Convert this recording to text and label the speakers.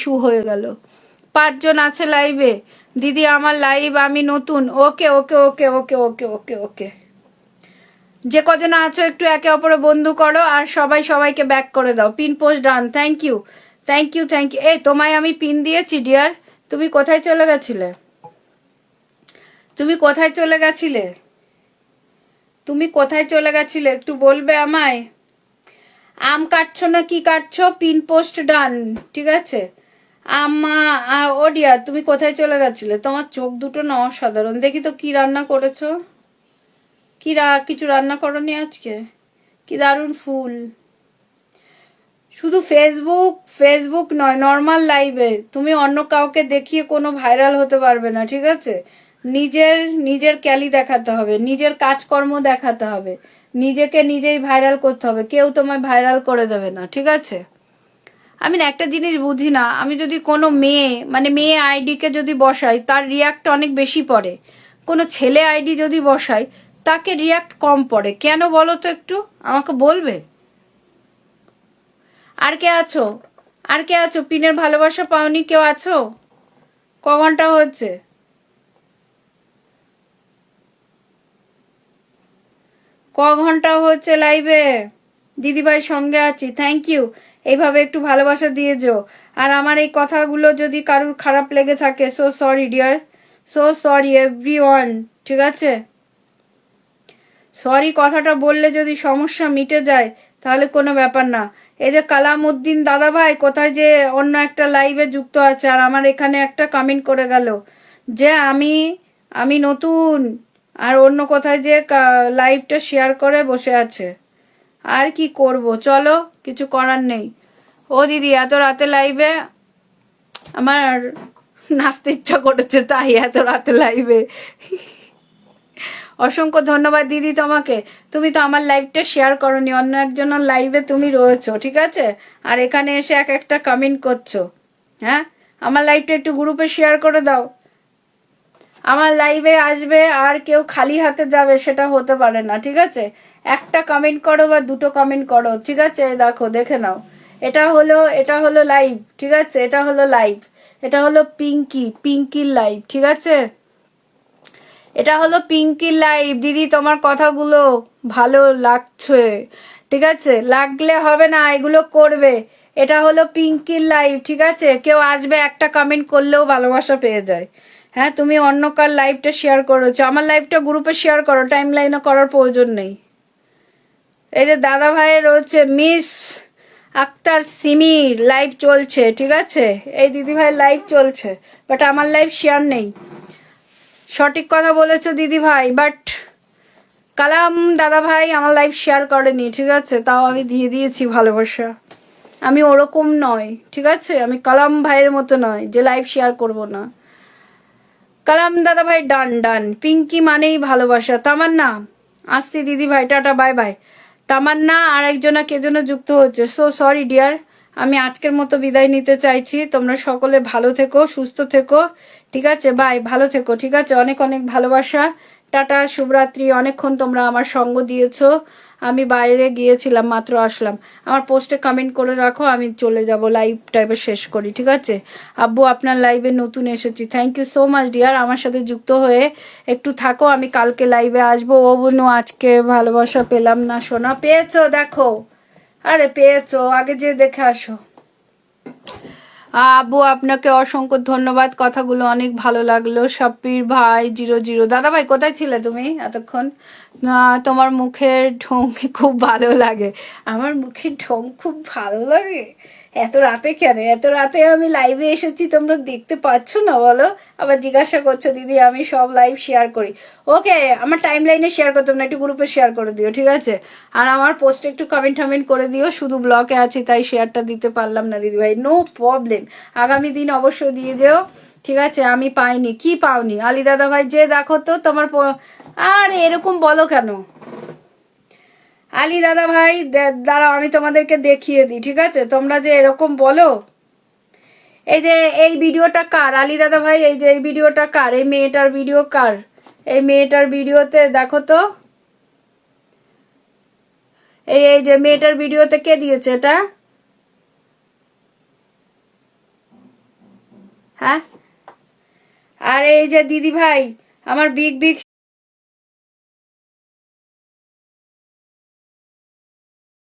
Speaker 1: Issue হয়ে গেল। 5 জন আছে লাইভে। দিদি আমার লাইভ, আমি নতুন। ওকে ওকে ওকে ওকে ওকে ওকে ওকে, যে কজন আছো একটু একে অপরে বন্ধু করো আর সবাই সবাইকে ব্যাক করে দাও। Pin post done, thank you thank you thank you. এই তোমায় আমি পিন দিয়েছি ডিয়ার, তুমি কোথায় চলে গেছিলে? তুমি কোথায় চলে গেছিলে? তুমি কোথায় চলে গেছিলে একটু বলবে আমায়? আম কাটছো না কি কাটছো? পিন পোস্ট ডান, ঠিক আছে। ও ডিয়ার, তুমি কোথায় চলে গেছিলে? তোমার চোখ দুটো না অসাধারণ। দেখি তো কি রান্না করেছো। কিছু রান্না করনি আজকে? কি দারুণ ফুল। শুধু ফেসবুক ফেসবুক নয়, নর্মাল লাইভে তুমি অন্য কাউকে দেখিয়ে কোনো ভাইরাল হতে পারবে না, ঠিক আছে। নিজের নিজের ক্যালি দেখাতে হবে, নিজের কাজকর্ম দেখাতে হবে, নিজেকে নিজেই ভাইরাল করতে হবে। কেউ তোমায় ভাইরাল করে দেবে না, ঠিক আছে। আমি না একটা জিনিস বুঝি না, আমি যদি কোনো মেয়ে মানে মেয়ে আইডিকে যদি বসাই তার রিয়াক্ট অনেক বেশি পড়ে, কোনো ছেলে আইডি যদি বসাই তাকে রিয়াক্ট কম পড়ে, কেন বলো তো একটু আমাকে বলবে? আর কে আছো? আর কে আছো? পিনের ভালোবাসা পাওনি কেউ আছো? ক ঘন্টা হচ্ছে? ক ঘন্টা হচ্ছে লাইভে? দিদিভাই সঙ্গে আছি, থ্যাংক ইউ। এইভাবে একটু ভালোবাসা দিয়ে যো। আর আমার এই কথাগুলো যদি কারুর খারাপ লেগে থাকে, so sorry dear, so sorry everyone, ঠিক আছে। সরি কথাটা বললে যদি সমস্যা মিটে যায় তাহলে কোনো ব্যাপার না। এই যে কালামউদ্দিন দাদা ভাই কোথায় যে অন্য একটা লাইভে যুক্ত আছে, আর আমার এখানে একটা কমেন্ট করে গেল যে আমি আমি নতুন, আর অন্য কোথায় যে লাইভটা শেয়ার করে বসে আছে। আর কি করব, চলো কিছু করার নেই। ও দিদি এত রাতে লাইভে? আমার নাচতে ইচ্ছা করেছে তাই এত রাতে লাইভে। অসংখ্য ধন্যবাদ দিদি তোমাকে। তুমি তো আমার লাইভটা শেয়ার করনি, অন্য একজনের লাইভে তুমি রয়েছো, ঠিক আছে। আর এখানে এসে এক একটা কমেন্ট করছো। হ্যাঁ, আমার লাইভটা একটু গ্রুপে শেয়ার করে দাও। আমার লাইভে আসবে আর কেউ খালি হাতে যাবে সেটা হতে পারে না, ঠিক আছে। একটা কমেন্ট করো বা দুটো কমেন্ট করো, ঠিক আছে। দেখো দেখে নাও, এটা হলো লাইভ, ঠিক আছে। এটা হলো লাইভ, এটা হলো পিঙ্কির লাইভ, ঠিক আছে। এটা হলো পিঙ্কির লাইভ। দিদি তোমার কথাগুলো ভালো লাগছে, ঠিক আছে। লাগলে হবে না, এগুলো করবে। এটা হলো পিঙ্কির লাইভ, ঠিক আছে। কেউ আসবে একটা কমেন্ট করলেও ভালোবাসা পেয়ে যায়। হ্যাঁ, তুমি অন্য কার লাইভটা শেয়ার করেছো, আমার লাইভটা গ্রুপে শেয়ার করো, টাইম লাইনে করার প্রয়োজন নেই। এই যে দাদা ভাইয়ের হচ্ছে মিস আক্তার সিমির লাইভ চলছে, ঠিক আছে। এই দিদি ভাইয়ের লাইভ চলছে, বাট আমার লাইভ শেয়ার নেই। সঠিক কথা বলেছো দিদি ভাই, বাট কালাম দাদা ভাই আমার লাইভ শেয়ার করেনি, ঠিক আছে। তাও আমি দিয়ে দিয়েছি ভালোবাসা। আমি ওরকম নয়, ঠিক আছে। আমি কালাম ভাইয়ের মতো নয় যে লাইভ শেয়ার করব না। কালাম দাদা ভাই ডান ডান। পিঙ্কি মানেই ভালোবাসা। তামান্না আসছি দিদি ভাই, টাটা বাই বাই। তামান্না আর একজনা কে যেন যুক্ত হচ্ছে, সো সরি ডিয়ার। আমি আজকের মতো বিদায় নিতে চাইছি। তোমরা সকলে ভালো থেকো, সুস্থ থেকো, ঠিক আছে। বাই, ভালো থেকো, ঠিক আছে। অনেক অনেক ভালোবাসা, টাটা, শুভরাত্রি। অনেকক্ষণ তোমরা আমার সঙ্গ দিয়েছো। আমি বাইরে গিয়েছিলাম, মাত্র আসলাম। আমার পোস্টে কমেন্ট করে রাখো, আমি চলে যাব লাইভ টাইপে শেষ করি, ঠিক আছে। আব্বু আপনার লাইভে নতুন এসেছি, thank you so much dear. আমার সাথে যুক্ত হয়ে একটু থাকো, আমি কালকে লাইভে আসবো। ও বোনু আজকে ভালোবাসা পেলাম না সোনা। পেয়েছো দেখো, আরে পেয়েছো, আগে যে দেখে আসো। আব্বু আপনাকে অসংখ্য ধন্যবাদ, কথাগুলো অনেক ভালো লাগলো। সাপ্পির ভাই 00 দাদা ভাই কোথায় ছিলে তুমি এতক্ষণ? তোমার মুখের ঢং খুব ভালো লাগে। আমার মুখের ঢং খুব ভালো লাগে? এত রাতে কেন? এত রাতে আমি লাইভে এসেছি, তোমরা দেখতে পাচ্ছ না বলো? আবার জিজ্ঞাসা করছো দিদি আমি সব লাইভ শেয়ার করি। ওকে, আমার টাইম লাইনে শেয়ার করতাম না, একটু গ্রুপে শেয়ার করে দিও, ঠিক আছে। আর আমার পোস্টে একটু কমেন্ট টমেন্ট করে দিও। শুধু ব্লকে আছি তাই শেয়ারটা দিতে পারলাম না দিদিভাই, নো প্রবলেম। আগামী দিন অবশ্যই দিয়ে যেও, ঠিক আছে। আমি পাইনি, কি পাওনি আলী দাদা ভাই? যে দেখো তো তোমার আর এরকম বলো কেন আলী দাদা ভাই? দাঁড়াও আমি তোমাদেরকে দেখিয়ে দিই, ঠিক আছে। তোমরা যে এরকম বলো, এই যে এই ভিডিওটা কার আলী দাদা ভাই? এই যে এই ভিডিওটা কার? এই মেয়েটার ভিডিও কার? এই মেয়েটার ভিডিওতে দেখো তো, এই যে মেয়েটার ভিডিওতে কে দিয়েছে এটা? হ্যাঁ? আর এই যে দিদি ভাই আমার বিগ বিগ